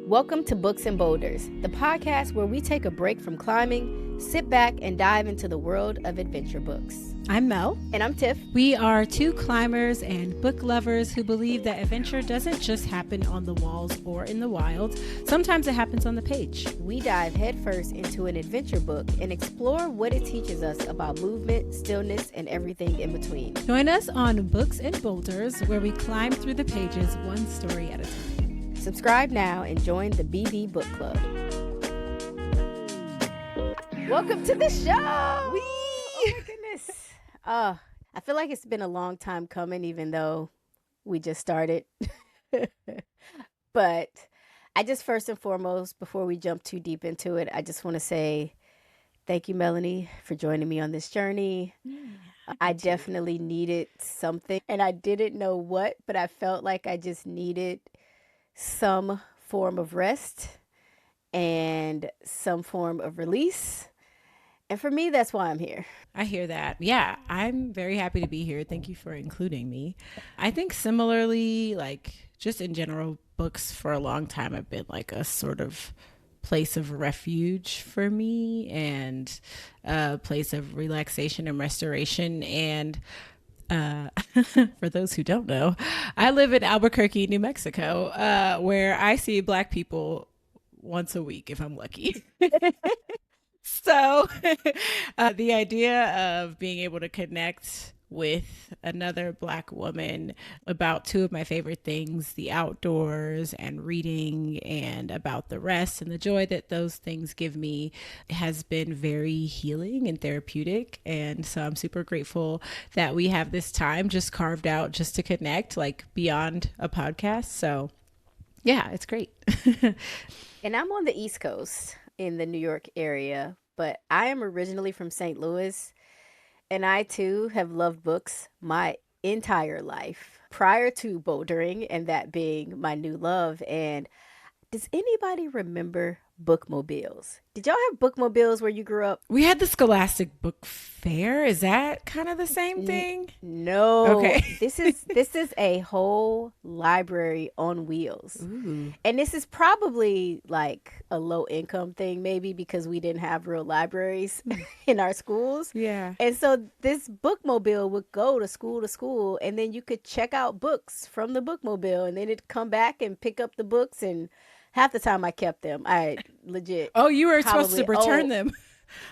Welcome to Books and Boulders, the podcast where we take a break from climbing, sit back, and dive into the world of adventure books. I'm Mel. And I'm Tiff. We are two climbers and book lovers who believe that adventure doesn't just happen on the walls or in the wild. Sometimes it happens on the page. We dive headfirst into an adventure book and explore what it teaches us about movement, stillness, and everything in between. Join us on Books and Boulders, where we climb through the pages one story at a time. Subscribe now and join the BB Book Club. Welcome to the show! Oh my goodness. I feel like it's been a long time coming, even though we just started. But I just first and foremost, before we jump too deep into it, I just want to say thank you, Melanie, for joining me on this journey. I definitely needed something, and I didn't know what, but I felt like I just needed some form of rest and some form of release. And for me, that's why I'm here. I hear that. Yeah, I'm very happy to be here. Thank you for including me. I think similarly, like just in general, books for a long time have been like a sort of place of refuge for me and a place of relaxation and restoration. And for those who don't know, I live in Albuquerque, New Mexico, where I see Black people once a week if I'm lucky. So the idea of being able to connect with another Black woman about two of my favorite things, the outdoors and reading, and about the rest and the joy that those things give me, has been very healing and therapeutic. And so I'm super grateful that we have this time just carved out just to connect, like beyond a podcast. So yeah, it's great. And I'm on the East Coast in the New York area, but I am originally from St. Louis. And I, too, have loved books my entire life prior to bouldering and that being my new love. And does anybody remember bookmobiles? Did y'all have bookmobiles where you grew up? We had the Scholastic Book Fair. Is that kind of the same thing? No. Okay. This is a whole library on wheels. Ooh. And this is probably like a low income thing, maybe because we didn't have real libraries in our schools. Yeah. And so this bookmobile would go to school, and then you could check out books from the bookmobile, and then it'd come back and pick up the books. And half the time I kept them. I legit. Oh, you were supposed to return them.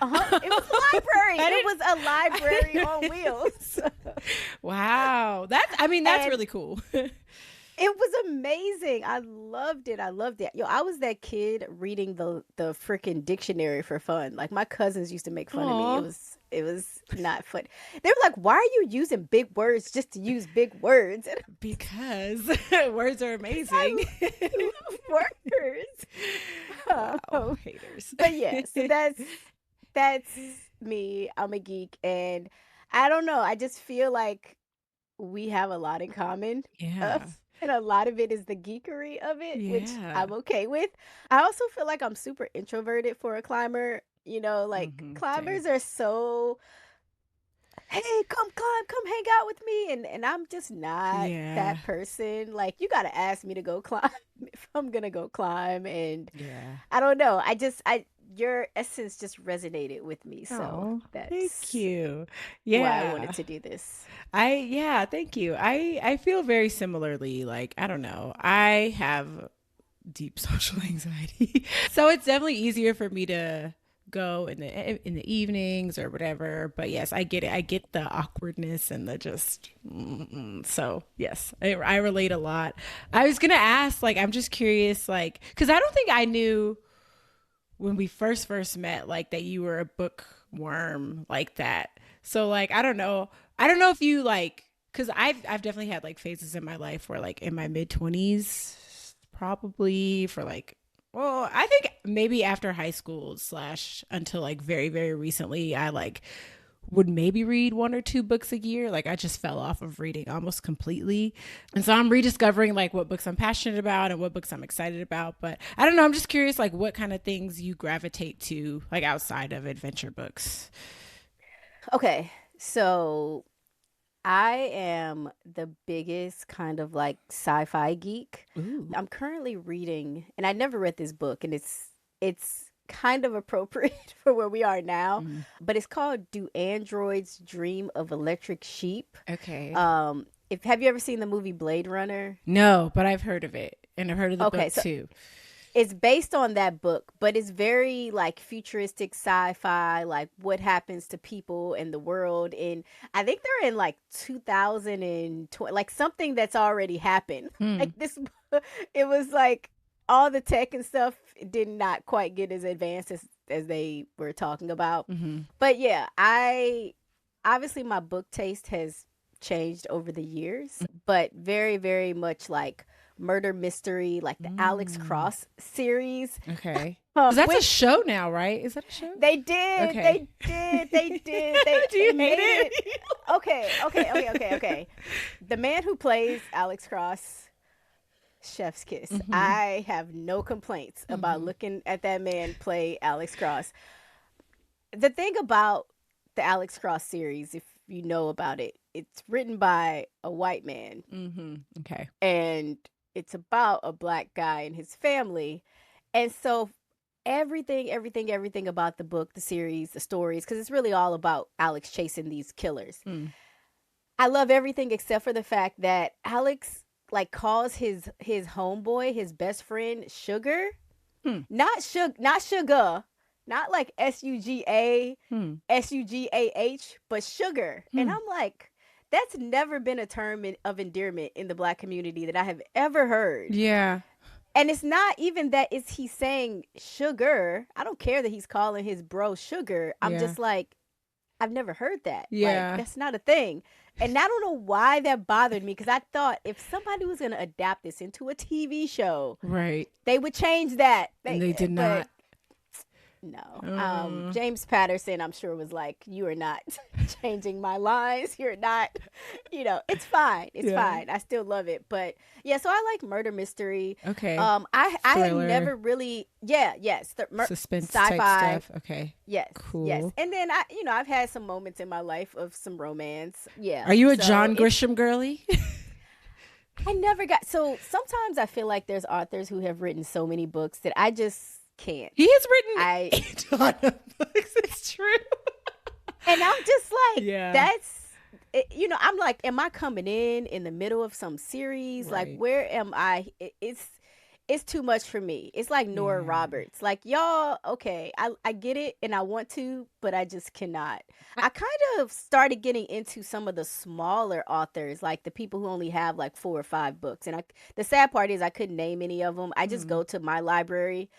It was a library. It was a library on wheels. Wow. That's really cool. It was amazing. I loved it. Yo, I was that kid reading the freaking dictionary for fun. Like my cousins used to make fun of me. It was not fun. They were like, "Why are you using big words just to use big words?" Because words are amazing. Words. Wow, haters. But yeah, so that's me. I'm a geek, and I don't know. I just feel like we have a lot in common. Yeah. And a lot of it is the geekery of it, which Yeah. I'm okay with. I also feel like I'm super introverted for a climber. You know, like climbers are so, hey, come climb, come hang out with me. And I'm just not that person. Like, you got to ask me to go climb if I'm going to go climb. And I don't know. Your essence just resonated with me. So that's thank you. why I wanted to do this. Thank you. I feel very similarly. Like, I don't know. I have deep social anxiety. So it's definitely easier for me to go in the evenings or whatever. But yes, I get it. I get the awkwardness and the just so yes, I relate a lot. I was gonna ask, like, I'm just curious, like, because I don't think I knew when we first met, like, that you were a bookworm like that. So like, I don't know if you like, because I've definitely had like phases in my life where, like, in my mid-20s, probably for like, well, I think maybe after high school / until like very, very recently, I like would maybe read 1 or 2 books a year. Like, I just fell off of reading almost completely. And so I'm rediscovering like what books I'm passionate about and what books I'm excited about. But I don't know. I'm just curious, like, what kind of things you gravitate to, like, outside of adventure books. Okay. So I am the biggest kind of like sci-fi geek. Ooh. I'm currently reading, and I never read this book, and it's kind of appropriate for where we are now, Mm. but it's called "Do Androids Dream of Electric Sheep?" Okay. If have you ever seen the movie Blade Runner? No, but I've heard of it and I've heard of the Okay, book so too. it's based on that book, but it's very like futuristic sci-fi, like what happens to people in the world. And I think they're in like 2020, like something that's already happened. Hmm. Like this, it was like all the tech and stuff did not quite get as advanced as they were talking about. Mm-hmm. But yeah, I obviously my book taste has changed over the years, but very, very much like murder mystery, like the Alex Mm. Cross series, Okay. Because that's a which show now, right? Is that a show? they did, Okay. Do they you made hate it. it? Okay. The man who plays Alex Cross, chef's kiss. Mm-hmm. I have no complaints about Mm-hmm. looking at that man play Alex Cross. The thing about the Alex Cross series, if you know about it, it's written by a white man Mm-hmm. Okay. and it's about a black guy and his family. And so everything about the book, the series, the stories, because it's really all about Alex chasing these killers. Mm. I love everything except for the fact that Alex like calls his homeboy, his best friend, Sugar. Hmm. Not sugar, not like SUGA, Hmm. SUGAH, but sugar. And Hmm. I'm like, that's never been a term of endearment in the black community that I have ever heard. Yeah. And it's not even that is he saying sugar. I don't care that he's calling his bro sugar. I'm Yeah. just like, I've never heard that. Like, Yeah. that's not a thing. And I don't know why that bothered me because I thought if somebody was going to adapt this into a TV show, Right. they would change that. And they did But not. no. Uh, James Patterson, I'm sure, was like, you are not changing my lines. You're not, it's fine. It's yeah. fine. I still love it. But yeah, so I like murder mystery. Okay. I had Thriller, never really, yeah, yes, suspense type sci-fi, stuff. Okay. yes, yes. Cool. And then I've had some moments in my life of some romance. Yeah. Are you a So John Grisham girly? I never got, so sometimes I feel like there's authors who have written so many books that I just can't. He has written I a ton of books. It's true. And I'm just like, Yeah. I'm like, am I coming in the middle of some series? Like, Right. where am I? It's too much for me. It's like Nora Yeah. Roberts. Like, y'all, okay, I get it and I want to, but I just cannot. I kind of started getting into some of the smaller authors, like the people who only have like 4 or 5 books. And the sad part is I couldn't name any of them. I just Mm. go to my library,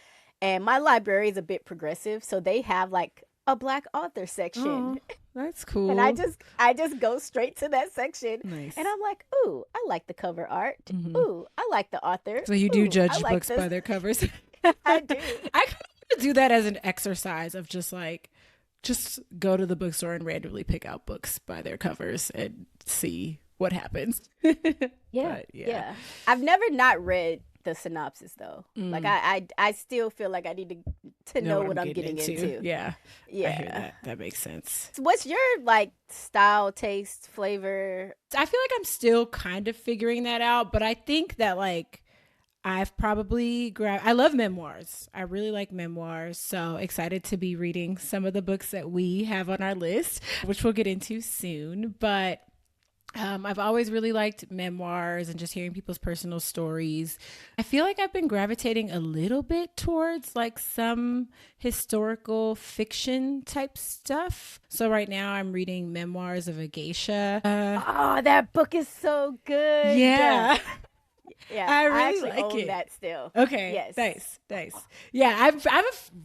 and my library is a bit progressive, so they have like a black author section. Oh, that's And cool. I just go straight to that section and Nice. I'm like, ooh, I like the cover art. Hmm. Ooh, I like the author. So you do Ooh, I judge like books by this. their covers. I do. I kind of do that as an exercise of just go to the bookstore and randomly pick out books by their covers and see what happens. Yeah, But yeah. yeah. I've never not read the synopsis though. Like Mm. I still feel like I need to Know know what I'm what I'm getting getting into. into. Yeah. I hear Yeah. that. That makes sense. So what's your like style, taste, flavor? I feel like I'm still kind of figuring that out, but I think that like I've probably grabbed. I love memoirs. I really like memoirs. So excited to be reading some of the books that we have on our list, which we'll get into soon. But I've always really liked memoirs and just hearing people's personal stories. I feel like I've been gravitating a little bit towards like some historical fiction type stuff. So right now I'm reading Memoirs of a Geisha. Oh, that book is so good. Yeah. Yeah, I I really actually like own it. that still. Okay, Yes. nice. Yeah, I'm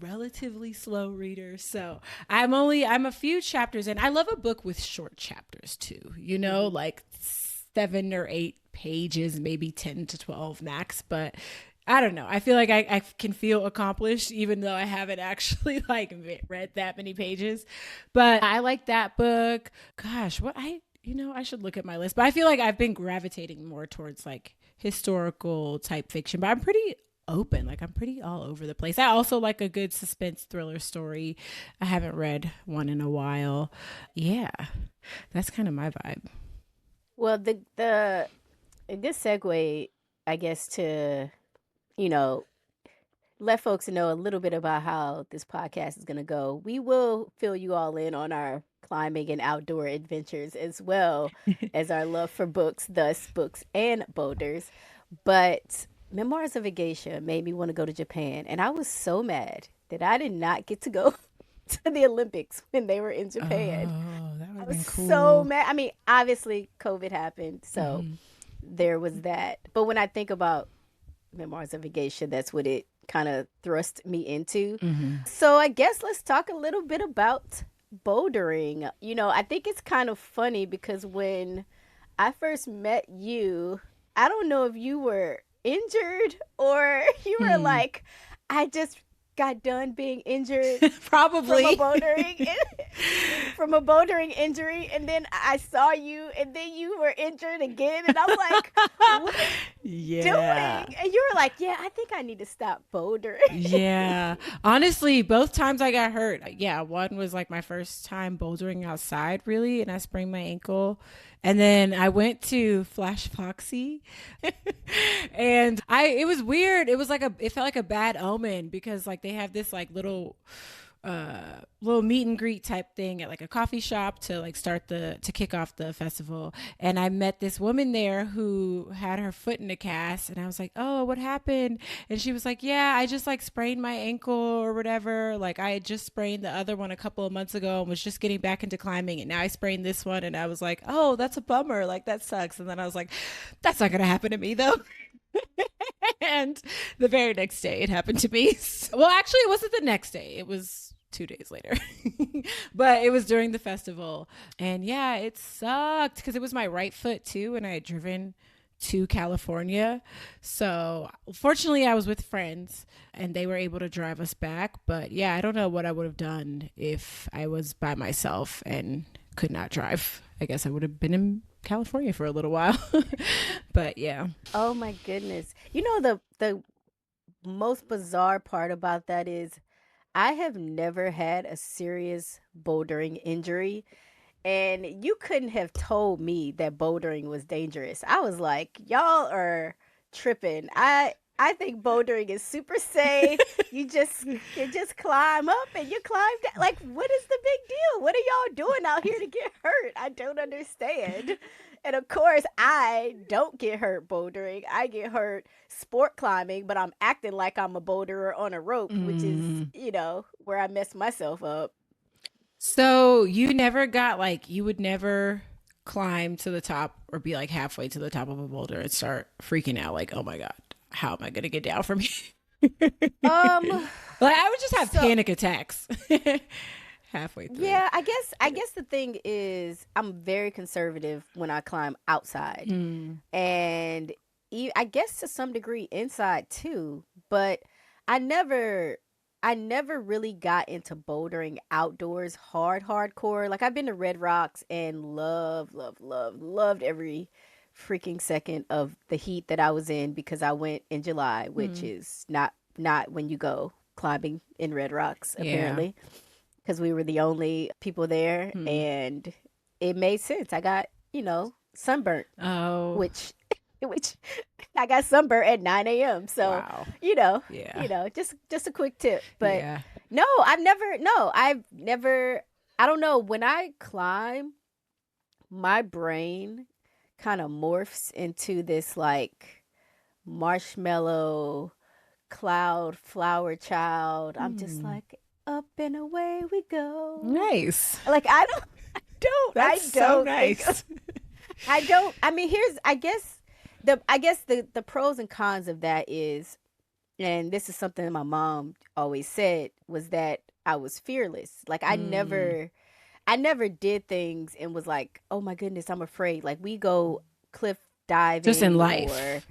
relatively slow reader, so I'm a few chapters in. I love a book with short chapters too. Like 7 or 8 pages, maybe 10 to 12 max. But I don't know. I feel like I can feel accomplished even though I haven't actually like read that many pages. But I like that book. Gosh, I should look at my list, but I feel like I've been gravitating more towards like historical type fiction, but I'm pretty open. Like I'm pretty all over the place. I also like a good suspense thriller story. I haven't read one in a while. Yeah, that's kind of my vibe. Well, the a good segue, I guess, to you know let folks know a little bit about how this podcast is going to go. We will fill you all in on our climbing and outdoor adventures as well as our love for books, thus books and boulders. But Memoirs of a Geisha made me want to go to Japan, and I was so mad that I did not get to go to the Olympics when they were in Japan. Oh, that would I have was been so cool. mad. I mean, obviously COVID happened, so Hmm. there was that. But when I think about Memoirs of a Geisha, that's what it kind of thrust me into. Hmm. So I guess let's talk a little bit about bouldering. I think it's kind of funny because when I first met you, I don't know if you were injured or you were Hmm. like, I just got done being injured from a Probably. bouldering from a bouldering injury, and then I saw you and then you were injured again, and I'm like, what are you Yeah. doing? And you were like, yeah, I think I need to stop bouldering. Yeah. Honestly, both times I got hurt. Yeah, one was like my first time bouldering outside, really, and I sprained my ankle. And then I went to Flash Foxy and it was weird. It felt like a bad omen because like they have this like little meet and greet type thing at like a coffee shop to like to kick off the festival. And I met this woman there who had her foot in a cast, and I was like, oh, what happened? And she was like, yeah, I just like sprained my ankle or whatever. Like I had just sprained the other one a couple of months ago and was just getting back into climbing, and now I sprained this one. And I was like, oh, that's a bummer, like that sucks. And then I was like, that's not gonna happen to me though. And the very next day it happened to me. Well, actually, it wasn't the next day. It was 2 days later. But it was during the festival. And yeah, it sucked because it was my right foot too. And I had driven to California. So fortunately, I was with friends and they were able to drive us back. But yeah, I don't know what I would have done if I was by myself and could not drive. I guess I would have been in California for a little while. But yeah. Oh my goodness. The most bizarre part about that is I have never had a serious bouldering injury. And you couldn't have told me that bouldering was dangerous. I was like, y'all are tripping. I think bouldering is super safe. You just climb up and you climb down. Like, what is the big deal? What are y'all doing out here to get hurt? I don't understand. And of course, I don't get hurt bouldering. I get hurt sport climbing, but I'm acting like I'm a boulderer on a rope, which is, Mm. where I mess myself up. So you never got like you would never climb to the top or be like halfway to the top of a boulder and start freaking out like, oh my God, how am I gonna get down from here? Um, Like I would just have so panic attacks halfway through. yeah, I guess the thing is I'm very conservative when I climb outside. Mm. And I guess to some degree inside too, but I never I never really got into bouldering outdoors hardcore. Like I've been to Red Rocks and loved every freaking second of the heat that I was in because I went in July, which Mm. is not when you go climbing in Red Rocks Yeah. apparently, because we were the only people there Mm. and it made sense. I got, sunburnt, Oh, which which I got sunburnt at 9 a.m. So, wow. you know, Yeah. just a quick tip. But Yeah. no, I've never I don't know, when I climb, my brain kind of morphs into this like marshmallow cloud flower child. I'm just Mm. like up and away we go. Nice. Like I don't I That's so don't think nice. I don't. I mean, here's I guess the pros and cons of that is, and this is something that my mom always said, was that I was fearless. Like Mm. I never did things and was like, oh my goodness, I'm afraid. Like we go cliff Just in diving or life.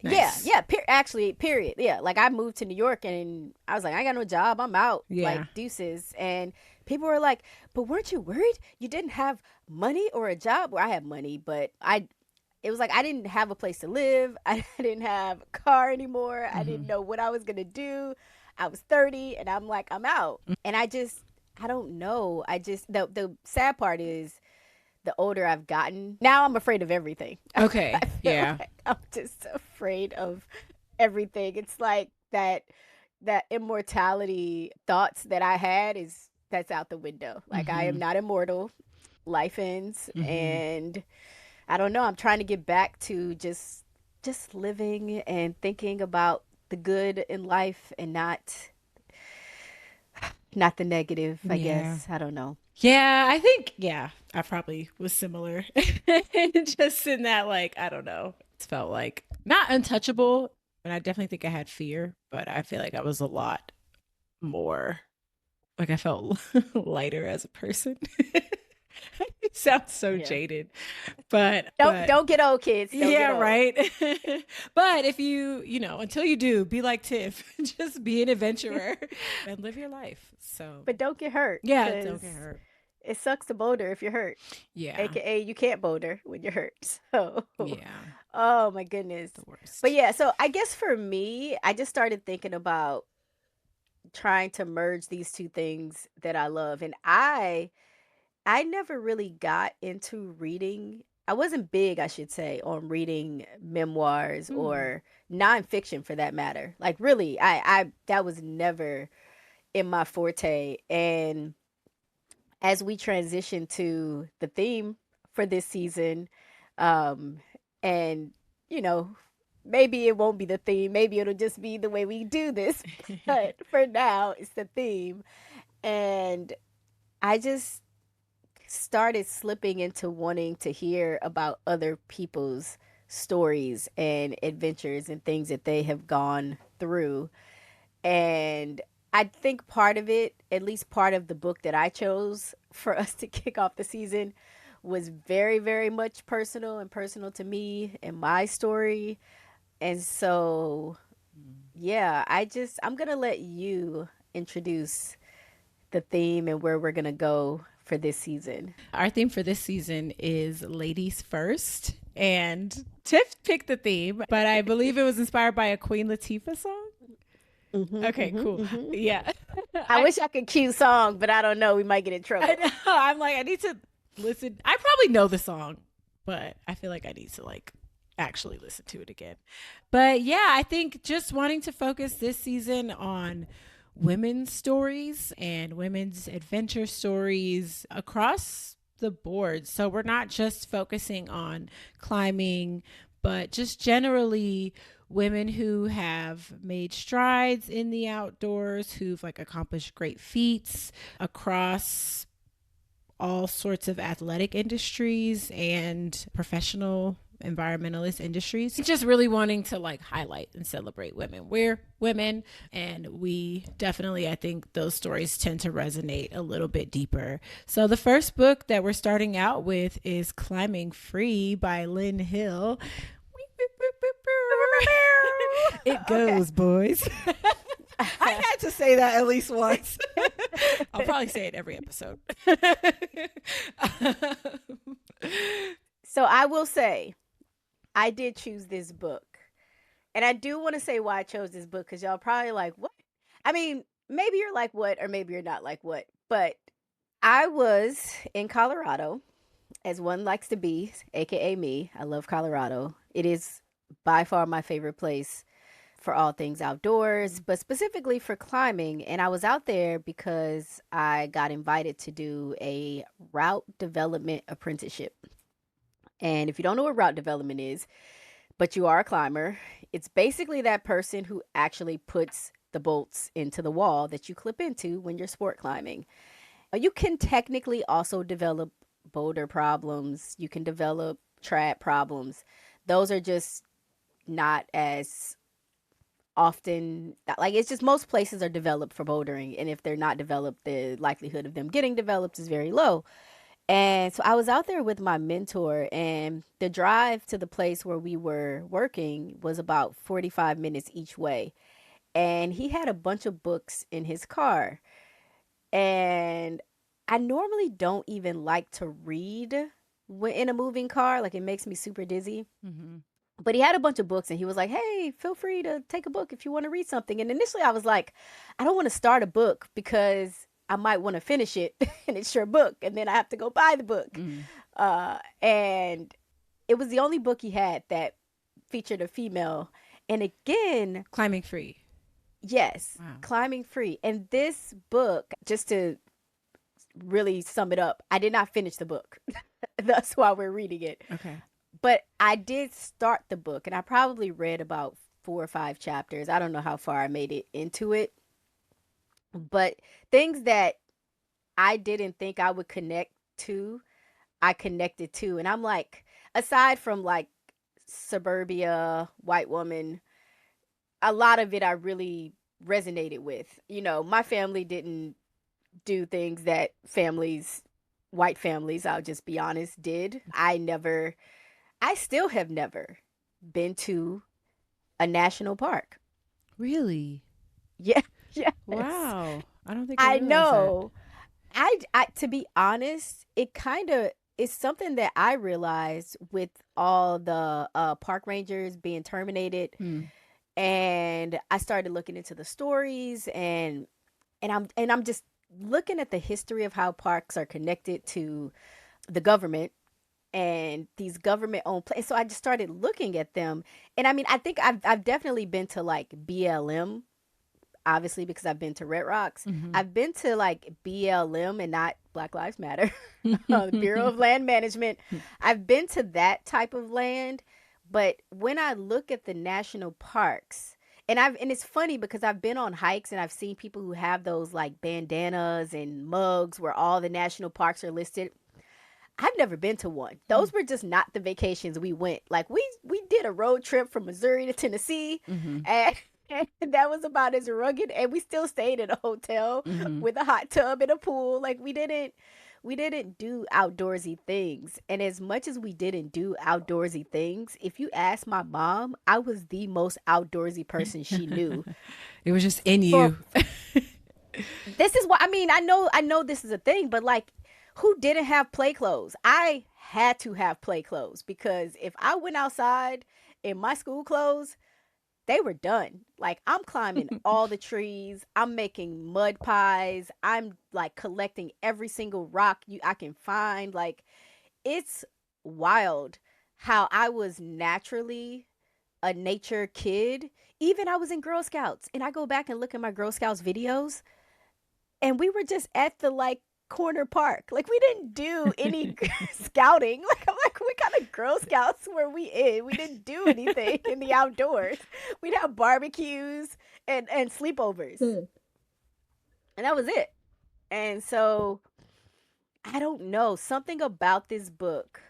Nice. yeah. Actually, period. Yeah, like I moved to New York and I was like, I ain't got no job. I'm out. Like Yeah. deuces. And people were like, but weren't you worried you didn't have money or a job? Where I have money, but it was like I didn't have a place to live. I didn't have a car anymore. I didn't Hmm. know what I was gonna do. I was 30 and I'm like, I'm out. And I don't know. The sad part is the older I've gotten, now I'm afraid of everything. Okay. I feel Yeah. like I'm just afraid of everything. It's like that immortality thoughts that I had is that's out the window. Like I am Mm-hmm. not immortal. Life ends, Mm-hmm. and I don't know, I'm trying to get back to just living and thinking about the good in life and not the negative, I Yeah. guess. I don't know. Yeah, I think, yeah, I probably was similar. Just in that, like, I don't know. It felt like not untouchable. And I definitely think I had fear, but I feel like I was a lot more, like, I felt lighter as a person. It sounds so Yeah. jaded, Don't but don't get old, kids. Don't get yeah, old. right. But if until you do, be like Tiff, just be an adventurer and live your life. So, But don't get hurt yeah, don't cuz get hurt. it sucks to boulder if you're hurt. Yeah. AKA you can't boulder when you're hurt. So, Yeah. oh my goodness. The But worst. yeah, so I guess for me, I just started thinking about trying to merge these two things that I love. And I never really got into reading. I wasn't big, I should say, on reading memoirs Hmm. or nonfiction for that matter. Like really, I that was never in my forte. And as we transition to the theme for this season, um, and you know, maybe it won't be the theme, maybe it'll just be the way we do this. But for now, it's the theme. And I just started slipping into wanting to hear about other people's stories and adventures and things that they have gone through. And I think part of it, at least part of the book that I chose for us to kick off the season, was very, very much personal and personal to me and my story. And so, yeah, I'm going to let you introduce the theme and where we're going to go for this season. Our theme for this season is ladies first. And Tiff picked the theme, but I believe it was inspired by a Queen Latifah song. Okay, cool. Hmm. Yeah. I wish I could cue song, but I don't know. We might get in I trouble. know. I'm like, I need to listen. I probably know the song, but I feel like I need to like actually listen to it again. But yeah, I think just wanting to focus this season on women's stories and women's adventure stories across the board. So we're not just focusing on climbing, but just generally women who have made strides in the outdoors, who've like accomplished great feats across all sorts of athletic industries and professional environmentalist industries. Just really wanting to like highlight and celebrate women. We're women, and we definitely, I think those stories tend to resonate a little bit deeper. So the first book that we're starting out with is Climbing Free by Lynn Hill. It Okay. goes, boys. I had to say that at least once. I'll probably say it every episode. So I will say, I did choose this book. And I do want to say why I chose this book because y'all probably like, what? I mean, maybe you're like, what? Or maybe you're not like, what? But I was in Colorado, as one likes to be, AKA me. I love Colorado. It is by far my favorite place for all things outdoors, but specifically for climbing. And I was out there because I got invited to do a route development apprenticeship. And if you don't know what route development is, but you are a climber, it's basically that person who actually puts the bolts into the wall that you clip into when you're sport climbing. You can technically also develop boulder problems, you can develop trad problems. Those are just not as often, like it's just most places are developed for bouldering, and if they're not developed, the likelihood of them getting developed is very low. And so I was out there with my mentor, and the drive to the place where we were working was about 45 minutes each way. And he had a bunch of books in his car. And I normally don't even like to read in a moving car, like it makes me super dizzy. Mm-hmm. But he had a bunch of books and he was like, "Hey, feel free to take a book if you want to read something." And initially I was like, I don't want to start a book because I might want to finish it and it's your book and then I have to go buy the book. Mm. And it was the only book he had that featured a female. And again, Climbing free. yes, Wow. climbing free. And this book, just to really sum it up, I did not finish the book. That's why we're reading it. Okay. But I did start the book, and I probably read about 4 or 5 chapters. I don't know how far I made it into it, but things that I didn't think I would connect to, I connected to. And I'm like, aside from like suburbia, white woman, a lot of it I really resonated with. My family didn't do things that white families, I'll just be honest, did. I still have never been to a national park. Really? Yeah, yes. Wow. I don't think I I realized that. know. I to be honest, it kind of is something that I realized with all the park rangers being terminated, Hmm. and I started looking into the stories, and I'm just looking at the history of how parks are connected to the government and these government owned places. So I just started looking at them, and I mean, I think I've definitely been to like BLM, obviously because I've been to Red Rocks. Mm-hmm. I've been to like BLM and not Black Lives Matter, the Bureau of Land Management. I've been to that type of land, but when I look at the national parks, and it's funny because I've been on hikes and I've seen people who have those like bandanas and mugs where all the national parks are listed. I've never been to one. Those were just not the vacations we went. Like we did a road trip from Missouri to Tennessee, Mm-hmm. and, and that was about as rugged. And we still stayed in a hotel Mm-hmm. with a hot tub and a pool. Like we didn't do outdoorsy things. And as much as we didn't do outdoorsy things, if you ask my mom, I was the most outdoorsy person she knew. It was just in For you. this is what I mean. I know this is a thing, but like, who didn't have play clothes? I had to have play clothes because if I went outside in my school clothes, they were done. Like, I'm climbing all the trees, I'm making mud pies, I'm like collecting every single rock I can find. Like, it's wild how I was naturally a nature kid. Even I was in Girl Scouts, and I go back and look at my Girl Scouts videos, and we were just at the like corner park. Like, we didn't do any scouting. Like, I'm like, what kind of Girl Scouts were we in? We didn't do anything in the outdoors. We'd have barbecues and sleepovers, and that was it. And so I don't know, something about this book,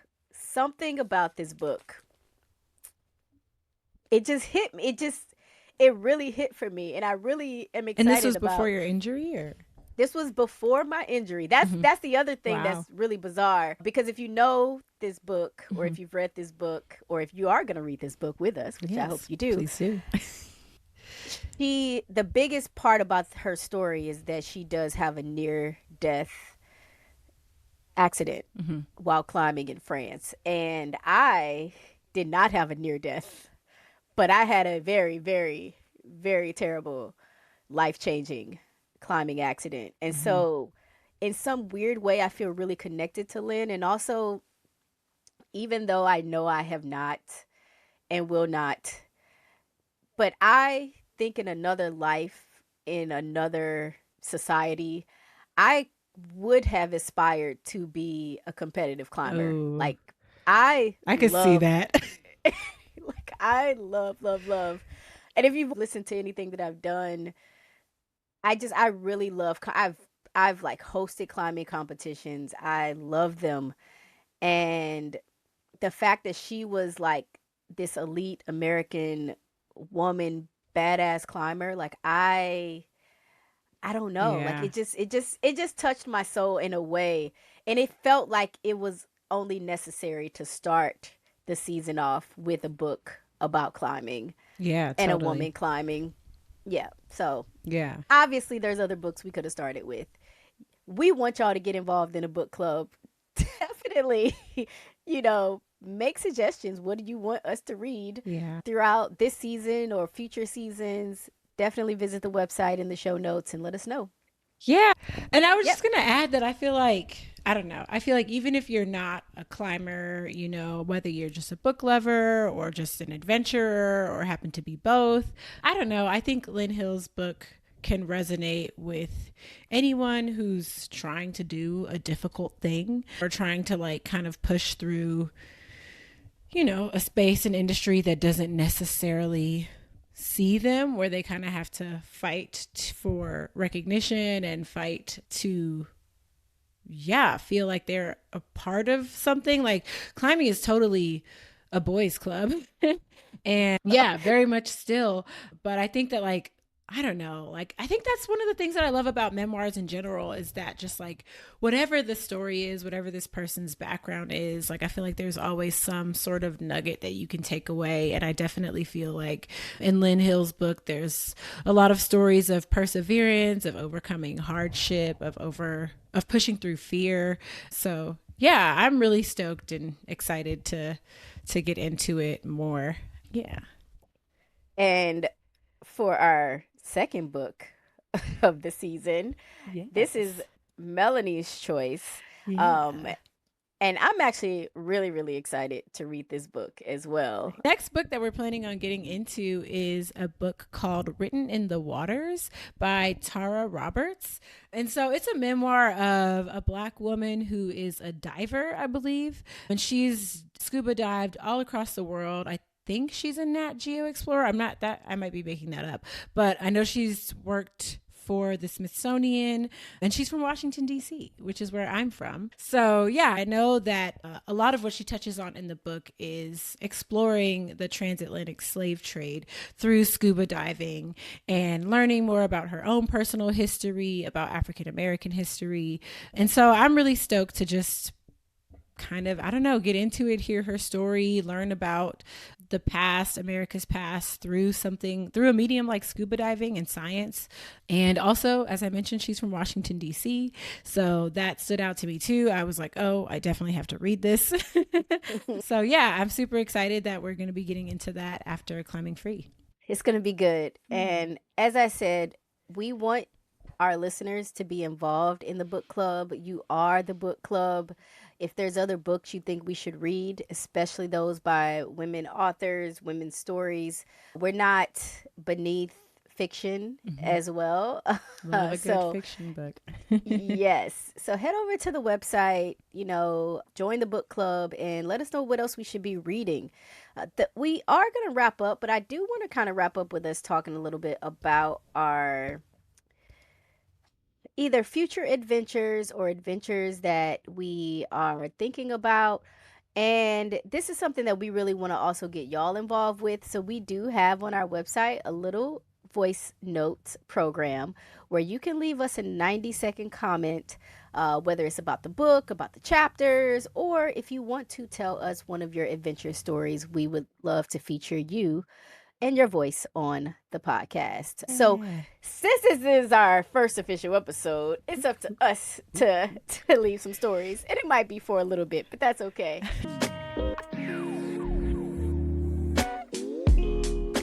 it just hit me. It really hit for me, and I really am And this excited was before about. your injury, or? This was before my injury. That's Mm-hmm. that's the other thing Wow. that's really bizarre, because if you know this book, or Mm-hmm. if you've read this book, or if you are going to read this book with us, which I hope Yes, you do, please do. the biggest part about her story is that she does have a near death accident Mm-hmm. while climbing in France. And I did not have a near death, but I had a very, very, very terrible, life changing climbing accident. And Mm-hmm. so, in some weird way, I feel really connected to Lynn. And also, even though I know I have not and will not, but I think in another life, in another society, I would have aspired to be a competitive climber. Oh, Like, I I could see love, that. like, I love, love, love. And if you've listened to anything that I've done, I really love, I've like hosted climbing competitions. I love them. And the fact that she was like this elite American woman, badass climber, like, I don't know, like, Yeah. it just touched my soul in a way, and it felt like it was only necessary to start the season off with a book about climbing Yeah, and a totally. woman climbing. Yeah, so Yeah. obviously there's other books we could have started with. We want y'all to get involved in a book club. Definitely, make suggestions. What do you want us to read Yeah. throughout this season or future seasons? Definitely visit the website in the show notes and let us know. Yeah. And I was Yep. just going to add that I feel like I don't know. I feel like even if you're not a climber, you know, whether you're just a book lover or just an adventurer or happen to be both, I don't know. I think Lynn Hill's book can resonate with anyone who's trying to do a difficult thing or trying to like kind of push through, you know, a space and industry that doesn't necessarily see them, where they kind of have to fight for recognition and fight to, yeah, feel like they're a part of something. Like climbing is totally a boys club. And yeah, very much still. But I think that like, I don't know, like I think that's one of the things that I love about memoirs in general is that just like whatever the story is, whatever this person's background is, like I feel like there's always some sort of nugget that you can take away. And I definitely feel like in Lynn Hill's book there's a lot of stories of perseverance, of overcoming hardship, of pushing through fear. So yeah, I'm really stoked and excited to get into it more. Yeah. And for our second book of the season, this is Yes. Melanie's choice. Um, Yeah. and I'm actually really, really excited to read this book as well. Next book that we're planning on getting into is a book called Written in the Waters by Tara Roberts. And so it's a memoir of a Black woman who is a diver, I believe. And she's scuba dived all across the world. I think she's a Nat Geo Explorer. I'm not that, I might be making that up. But I know she's worked for the Smithsonian, and she's from Washington, D.C., which is where I'm from. So, yeah, I know that a lot of what she touches on in the book is exploring the transatlantic slave trade through scuba diving and learning more about her own personal history, about African American history. And so I'm really stoked to just kind of, I don't know, get into it, hear her story, learn about the past, America's past through something, through a medium like scuba diving and science. And also, as I mentioned, she's from Washington, D.C. So that stood out to me too. I was like, oh, I definitely have to read this. So yeah, I'm super excited that we're going to be getting into that after Climbing Free. It's going to be good. Yeah. And as I said, we want our listeners to be involved in the book club. You are the book club. If there's other books you think we should read, especially those by women authors, women's stories, we're not beneath fiction Mm-hmm. as well. Love a good So, fiction book. yes. So head over to the website, join the book club and let us know what else we should be reading. We are going to wrap up, but I do want to kind of wrap up with us talking a little bit about our either future adventures or adventures that we are thinking about. And this is something that we really want to also get y'all involved with. So we do have on our website a little voice notes program where you can leave us a 90-second comment, whether it's about the book, about the chapters, or if you want to tell us one of your adventure stories, we would love to feature you and your voice on the podcast. So, Yeah. since this is our first official episode, it's up to us to leave some stories, and it might be for a little bit, but that's okay.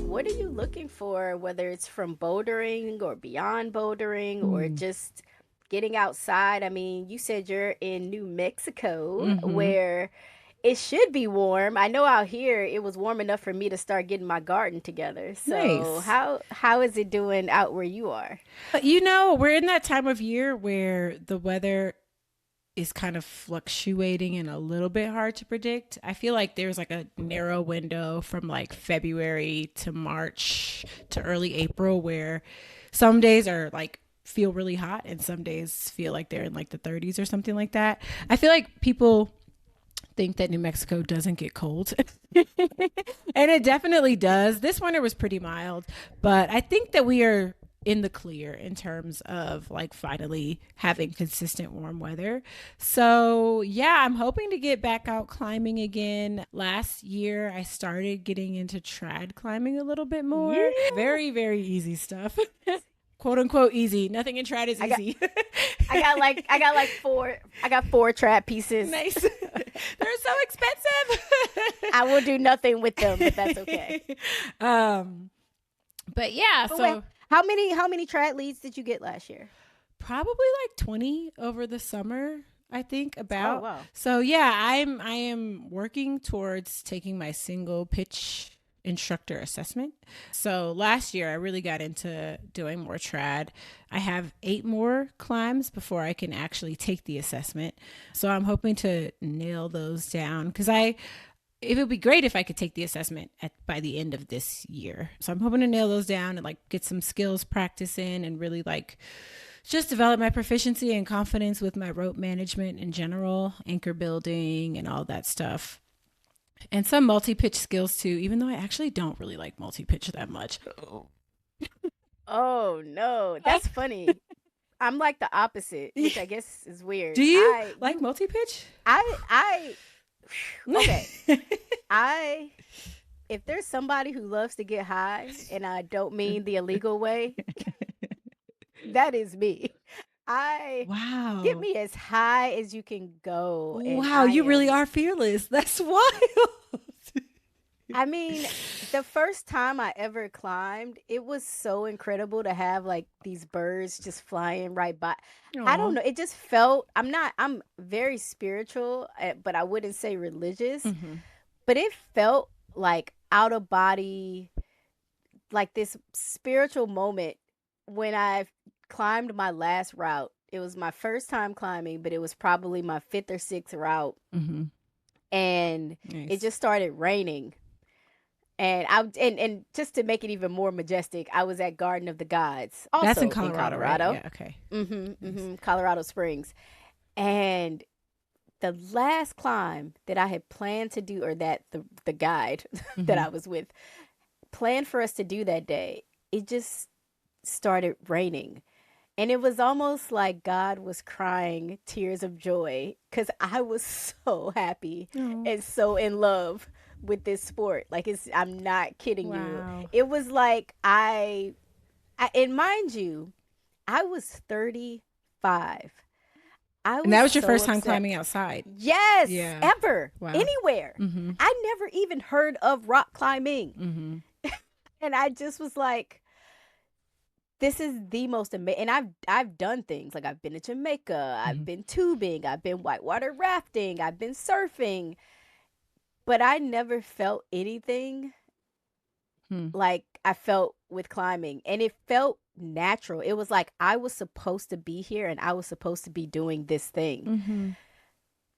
What are you looking for, whether it's from bouldering or beyond bouldering or Mm. just getting outside? I mean, you said you're in New Mexico Mm-hmm. where it should be warm. I know out here it was warm enough for me to start getting my garden together. So Nice. how is it doing out where you are? You know, we're in that time of year where the weather is kind of fluctuating and a little bit hard to predict. I feel like there's like a narrow window from like February to March to early April where some days are like feel really hot and some days feel like they're in like the 30s or something like that. I feel like people think that New Mexico doesn't get cold. And it definitely does. This winter was pretty mild, but I think that we are in the clear in terms of like finally having consistent warm weather. So, yeah, I'm hoping to get back out climbing again. Last year, I started getting into trad climbing a little bit more. Yeah. Very, very easy stuff. Quote unquote easy. Nothing in trad is I got easy. I got like four trap pieces. Nice. They're so expensive. I will do nothing with them, but that's okay. um, but yeah, But wait, so how many trad leads did you get last year? probably like 20 over the summer. I think Oh, about. wow. So yeah, I am working towards taking my single pitch instructor assessment. So last year I really got into doing more trad. I have 8 more climbs before I can actually take the assessment. So I'm hoping to nail those down cuz I it would be great if I could take the assessment by the end of this year. So I'm hoping to nail those down and like get some skills practice in and really like just develop my proficiency and confidence with my rope management in general, anchor building and all that stuff. And some multi-pitch skills too, even though I actually don't really like multi-pitch that much. Oh no, that's funny. I'm like the opposite, which I guess is Do weird. you like multi-pitch? I, okay. I, if there's somebody who loves to get high, and I don't mean the illegal way, that is me. I get Wow. me as high as you can go, and Wow, you really are fearless. That's wild. I mean, the first time I ever climbed, it was so incredible to have like these birds just flying right by. I don't Aw. know. It just felt, I'm very spiritual, but I wouldn't say religious, Mm-hmm. but it felt like out of body, like this spiritual moment when I climbed my last route. It was my first time climbing, but it was probably my fifth or sixth route. Mm-hmm. And it Nice. just started raining. And just to make it even more majestic, I was at Garden of the Gods, That's in also in Colorado, right? Colorado. Yeah, okay. Nice. Colorado Springs. And the last climb that I had planned to do, or that the guide that Mm-hmm. I was with planned for us to do that day, it just started raining. And it was almost like God was crying tears of joy because I was so happy Oh, and so in love with this sport. Like I'm not kidding you. wow. It was like and mind you, I was 35. I And was that was your so first time upset. climbing outside. Yes, Yeah. ever, Wow. anywhere. Mm-hmm. I never even heard of rock climbing. Mm-hmm. And I just was like, this is the most amazing. And I've done things like I've been to Jamaica, I've Mm-hmm. been tubing, I've been whitewater rafting, I've been surfing, but I never felt anything Hmm. like I felt with climbing. And it felt natural. It was like I was supposed to be here and I was supposed to be doing this thing. Mm-hmm.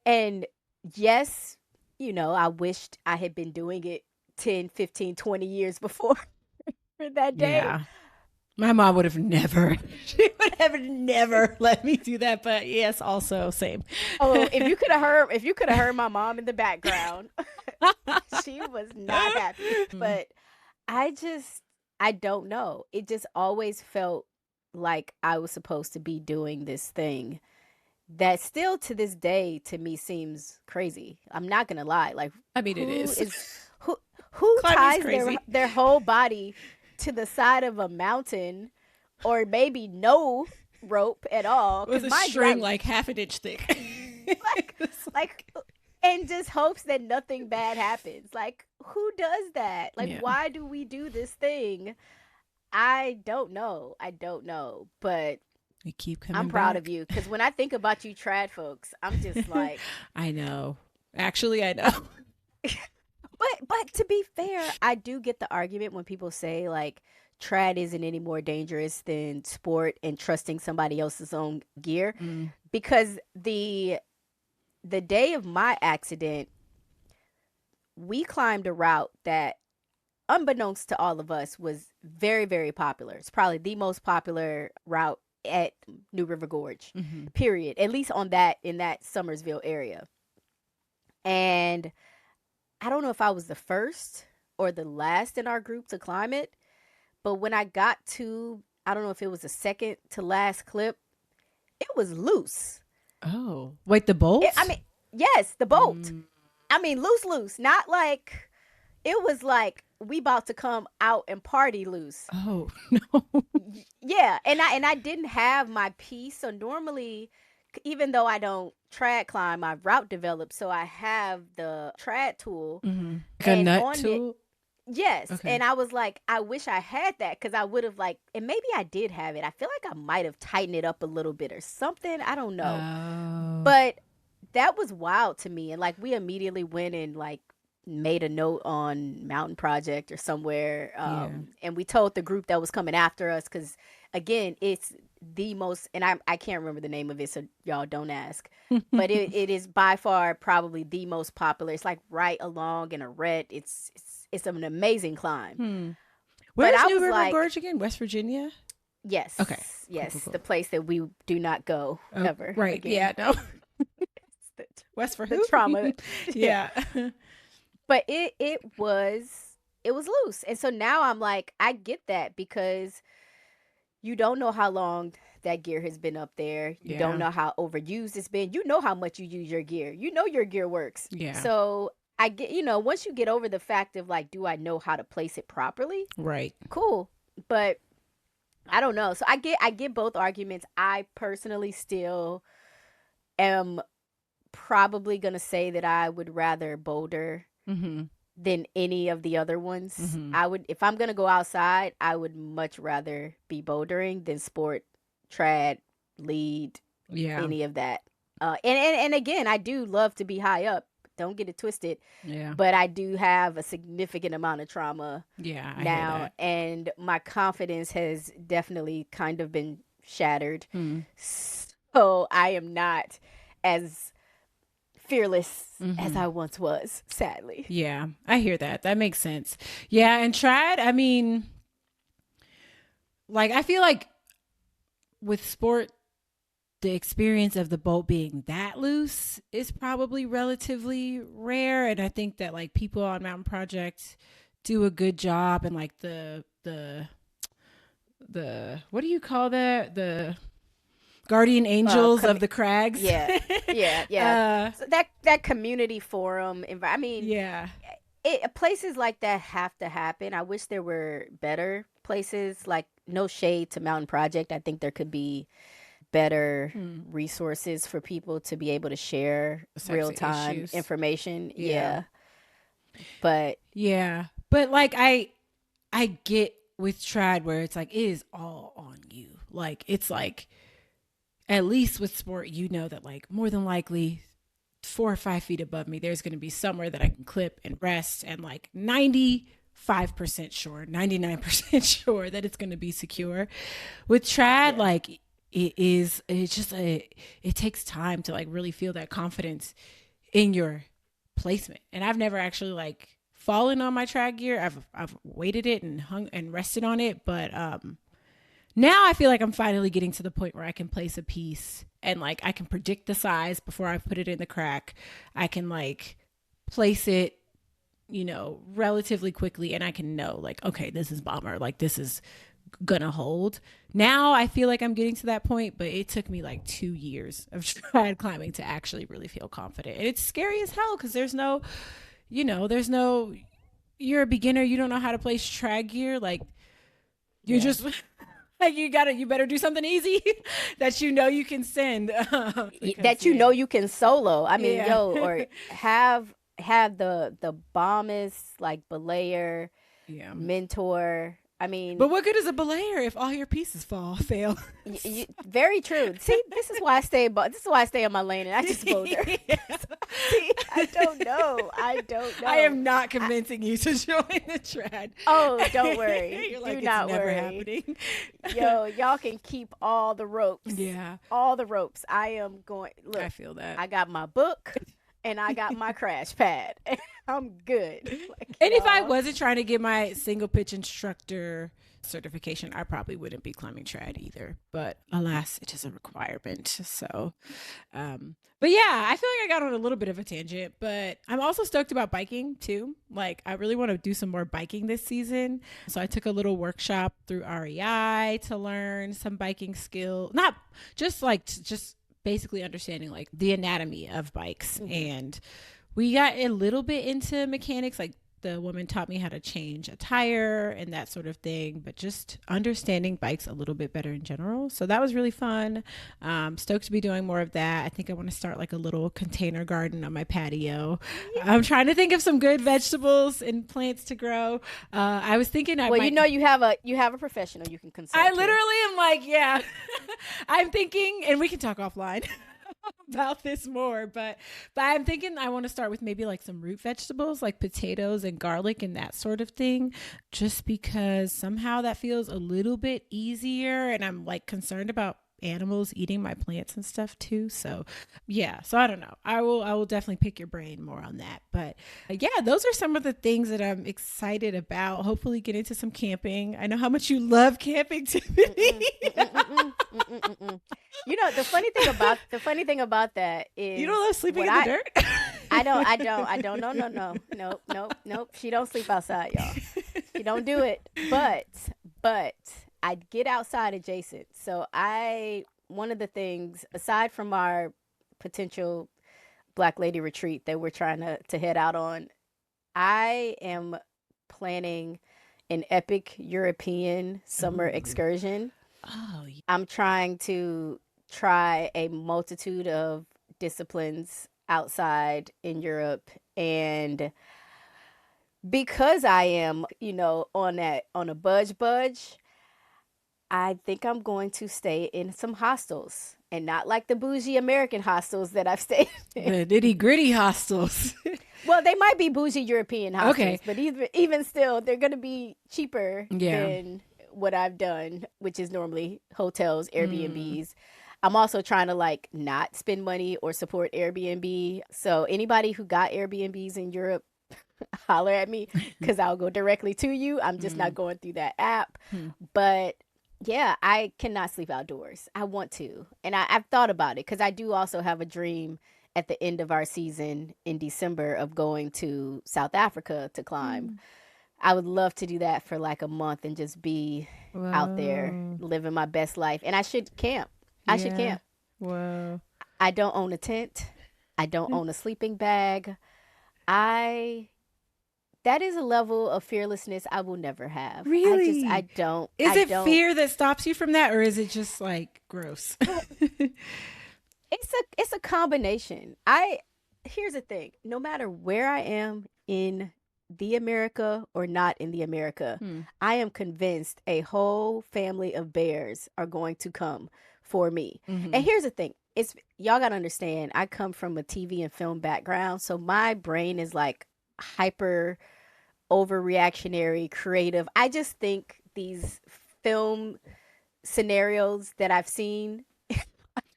And yes, I wished I had been doing it 10, 15, 20 years before that day. Yeah. My mom would have never, she would have never let me do that. But yes, also same. Oh, if you could have heard my mom in the background, she was not happy. But I just, I don't know. It just always felt like I was supposed to be doing this thing that still to this day to me seems crazy. I'm not gonna lie. Like I mean, it who is. is who who Climbing's ties their crazy. their whole body to the side of a mountain or maybe no rope at all? With Because a mind you, I string like half an inch thick. like like and just hopes that nothing bad happens. Like who does that? Like Yeah. why do we do this thing? I don't know. I don't know. But We keep I'm coming proud of back. you because when I think about you trad folks, I'm just like, I know. Actually, I know. but to be fair, I do get the argument when people say like trad isn't any more dangerous than sport and trusting somebody else's own gear Mm. because the day of my accident, we climbed a route that unbeknownst to all of us was very very popular. It's probably the most popular route at New River Gorge. Mm-hmm. Period. At least on that in that Summersville area. And I don't know if I was the first or the last in our group to climb it, but when I got to, I don't know if it was the second to last clip, it was loose. Oh, wait, the I bolt? mean, yes, the bolt. Mm. I mean, loose, not like it was like we about to come out and party loose. Oh, no. Yeah, and I didn't have my piece, so normally even though I don't trad climb, I've route developed, so I have the trad tool Mm-hmm. Like a and nut on it tool? Yes, Okay. and I was like, I wish I had that because I would have like, and maybe I did have it. I feel like I might have tightened it up a little bit or something. I don't know, Oh. but that was wild to me. And like, we immediately went and like made a note on Mountain Project or somewhere, Yeah. and we told the group that was coming after us because, again, it's the most, and I can't remember the name of it, so y'all don't ask. But it is by far probably the most popular. It's like right along in a red. It's an amazing climb. Hmm. But Where's I New was River like, Gorge again? West Virginia? Okay. yes, Cool, cool, yes, the cool. place that we do not go Oh, ever right. again. Yeah, no. It's West for the who? trauma. Yeah. Yeah. But it was loose. And so now I'm like, I get that because you don't know how long that gear has been up there. You don't Yeah. know how overused it's been. You know how much you use your gear. You know your gear works. Yeah. So I get, once you get over the fact of like, do I know how to place it properly? Right. Cool. But I don't know. So I get both arguments. I personally still am probably gonna say that I would rather boulder Mm-hmm. than any of the other ones. Mm-hmm. I would, if I'm gonna go outside, I would much rather be bouldering than sport, trad, lead, Yeah. any of that. And again, I do love to be high up. Don't get it twisted, Yeah. but I do have a significant amount of trauma Yeah. I hear now, that. and my confidence has definitely kind of been shattered. Hmm. So I am not as fearless as Mm-hmm. I once was, sadly. Yeah. I hear that. That makes sense. Yeah. And tried, I mean, like, I feel like with sport, the experience of the boat being that loose is probably relatively rare. And I think that like people on Mountain Project do a good job, and like the what do you call that, the guardian angels of the crags. Yeah, yeah, yeah. So that community forum I mean, Yeah. places like that have to happen. I wish there were better places. Like, no shade to Mountain Project, I think there could be better Hmm. resources for people to be able to share Those types real of time issues. information. Yeah. Yeah, but Yeah. But like I get with trad where it's like it is all on you. Like it's like at least with sport, you know that like more than likely 4 or 5 feet above me, there's going to be somewhere that I can clip and rest, and like 95% sure, 99% sure that it's going to be secure. With trad, yeah, like it's just it takes time to like really feel that confidence in your placement. And I've never actually like fallen on my trad gear. I've weighted it and hung and rested on it, but now I feel like I'm finally getting to the point where I can place a piece and like I can predict the size before I put it in the crack. I can like place it, relatively quickly, and I can know like, okay, this is bomber, like this is gonna hold. Now I feel like I'm getting to that point, but it took me like 2 years of trad climbing to actually really feel confident. And it's scary as hell because there's no, you're a beginner, you don't know how to place trad gear. Like you're yeah. just like you better do something easy that you can send because That you can solo. I mean, yeah. yo, or have the bombest like belayer Yeah. mentor. I mean, But what good is a belayer if all your pieces fail? very true. See, this is why I stay in my lane and I just boulder. Yeah. See, I don't know. I don't know. I am not convincing you to join the trad. Oh, don't worry. You're Do like, it's not never worry. happening. Yo, y'all can keep all the ropes. Yeah, All the ropes. I am going. I Look, feel that. I got my book and I got my crash pad. I'm good. Like, And if I y'all. wasn't trying to get my single pitch instructor certification, I probably wouldn't be climbing trad either. But alas, it is a requirement. So, but yeah, I feel like I got on a little bit of a tangent, but I'm also stoked about biking too. Like, I really want to do some more biking this season. So I took a little workshop through REI to learn some biking skill, not just like, just basically understanding like the anatomy of bikes. Mhm. And we got a little bit into mechanics, like The woman taught me how to change a tire and that sort of thing, but just understanding bikes a little bit better in general. So that was really fun. Stoked to be doing more of that. I think I want to start like a little container garden on my patio. I'm trying to think of some good vegetables and plants to grow. I was thinking I Well, might. you have a professional you can I consult here. literally am like, yeah. I'm thinking, and we can talk offline about this more, but I'm thinking I want to start with maybe like some root vegetables like potatoes and garlic and that sort of thing, just because somehow that feels a little bit easier, and I'm like concerned about animals eating my plants and stuff too. So yeah, so I don't know, I will definitely pick your brain more on that. But yeah, those are some of the things that I'm excited about. Hopefully get into some camping. I know how much you love camping, Tiffany. Mm-mm, mm-mm, mm-mm, mm-mm, mm-mm. You know, the funny thing about that You don't is love sleeping what in the dirt. I don't. No, no, no, nope, nope, nope. She don't sleep outside, y'all. She don't do it. But I get outside adjacent. So one of the things aside from our potential Black Lady retreat that we're trying to head out on, I am planning an epic European summer Ooh. excursion. Oh, yeah. I'm trying to try a multitude of disciplines outside in Europe, and because I am, on a budge, I think I'm going to stay in some hostels and not like the bougie American hostels that I've stayed in. The nitty gritty hostels. Well, they might be bougie European hostels, Okay. but even still, they're going to be cheaper Yeah. than what I've done, which is normally hotels, Mm. Airbnbs. I'm also trying to like not spend money or support Airbnb. So anybody who got Airbnbs in Europe, holler at me because I'll go directly to you. I'm just not Mm. going through that app. Hmm. But yeah, I cannot sleep outdoors. I want to. And I've thought about it because I do also have a dream at the end of our season in December of going to South Africa to climb. Mm. I would love to do that for like a month and just be out there Wow. living my best life. And I should camp. I should Yeah. camp. Wow. I don't own a tent. I don't own a sleeping bag. I That is a level of fearlessness I will never have. I Really? don't Is I it don't fear that stops you from that, or is it just like gross? well, it's a combination. I Here's the thing. No matter where I am in the America or not in the America, Hmm. I am convinced a whole family of bears are going to come for me. Mm-hmm. And here's the thing. It's Y'all got to understand, I come from a TV and film background, so my brain is like hyper overreactionary, creative. I just think these film scenarios that I've seen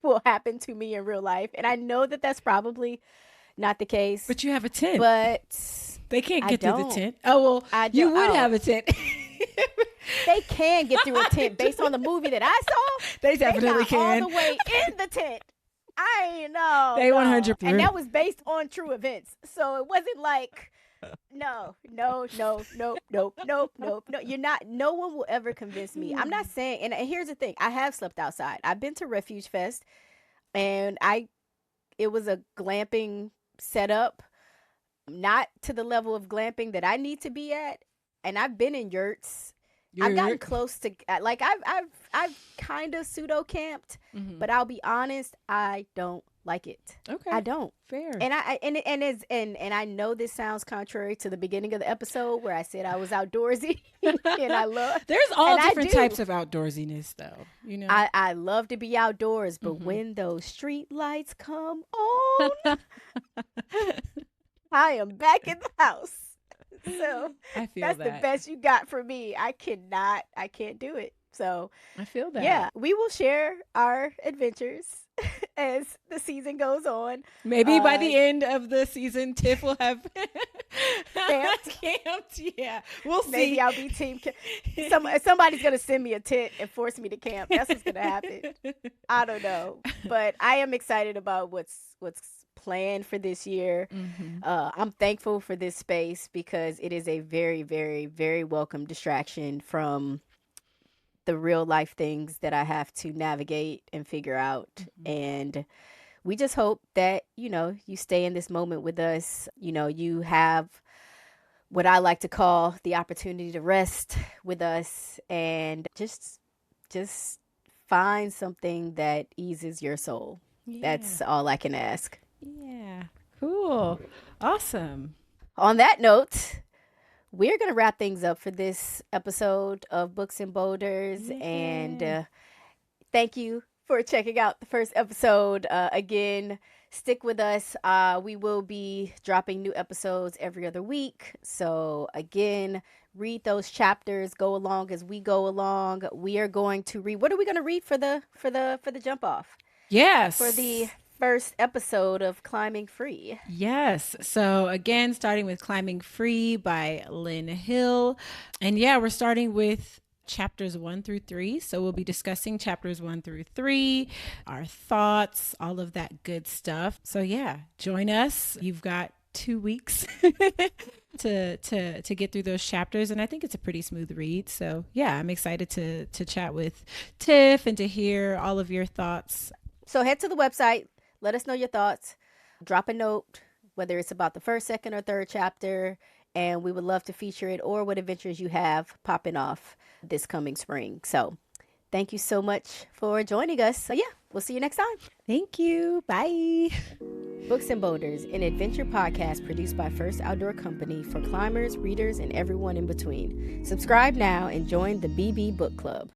will happen to me in real life. And I know that that's probably not the case, But you have a tent. but They can't I get through the don't. tent. Oh well, I you don't. would Oh, have a tent. they can get through a tent based on the movie that I saw. They They definitely got all can. the way in the tent. I ain't no, They no. 100. And that was based on true events. So it wasn't like no, no, no, no, no, no, no, no. You're not. No one will ever convince me. I'm not saying. And here's the thing: I have slept outside. I've been to Refuge Fest, and it was a glamping setup, not to the level of glamping that I need to be at. And I've been in yurts. I've gotten You're. close to like I've kind of pseudo camped, Mhm. but I'll be honest, I don't like it. I Okay. don't. Fair. And I know this sounds contrary to the beginning of the episode where I said I was outdoorsy and I love There's all and I different do. types of outdoorsiness, though. You know. I love to be outdoors, but Hmm. when those street lights come on, I am back in the house. So I feel that's the that. best you got for me. I can't do it. So I feel that. yeah, we will share our adventures as the season goes on. Maybe by Uh, the end of the season, Tiff will have Camped. camped. Yeah, we'll Maybe see. I'll be somebody's gonna send me a tent and force me to camp. That's what's gonna happen. I don't know, but I am excited about what's planned for this year. Hmm. I'm thankful for this space because it is a very, very, very welcome distraction from the real life things that I have to navigate and figure out. Hmm. And we just hope that, you stay in this moment with us. You have what I like to call the opportunity to rest with us and just find something that eases your soul. Yeah. That's all I can ask. Yeah. Cool. Awesome. On that note, we're going to wrap things up for this episode of Books and Boulders. And Yay. thank you for checking out the first episode. Again, stick with us. We will be dropping new episodes every other week. So, again, read those chapters, go along as we go along. We are going to read. What are we going to read for the jump off? For the Yes. first episode of Climbing Free. Yes. So again, starting with Climbing Free by Lynn Hill. And yeah, we're starting with chapters 1 through 3. So we'll be discussing chapters 1 through 3, our thoughts, all of that good stuff. So yeah, join us. You've got 2 weeks to get through those chapters, and I think it's a pretty smooth read. So yeah, I'm excited to chat with Tiff and to hear all of your thoughts. So head to the website, let us know your thoughts, drop a note, whether it's about the first, second, or third chapter, and we would love to feature it or what adventures you have popping off this coming spring. So thank you so much for joining us. So yeah, we'll see you next time. Thank you. Bye. Books and Boulders, an adventure podcast produced by First Outdoor Company for climbers, readers, and everyone in between. Subscribe now and join the BB Book Club.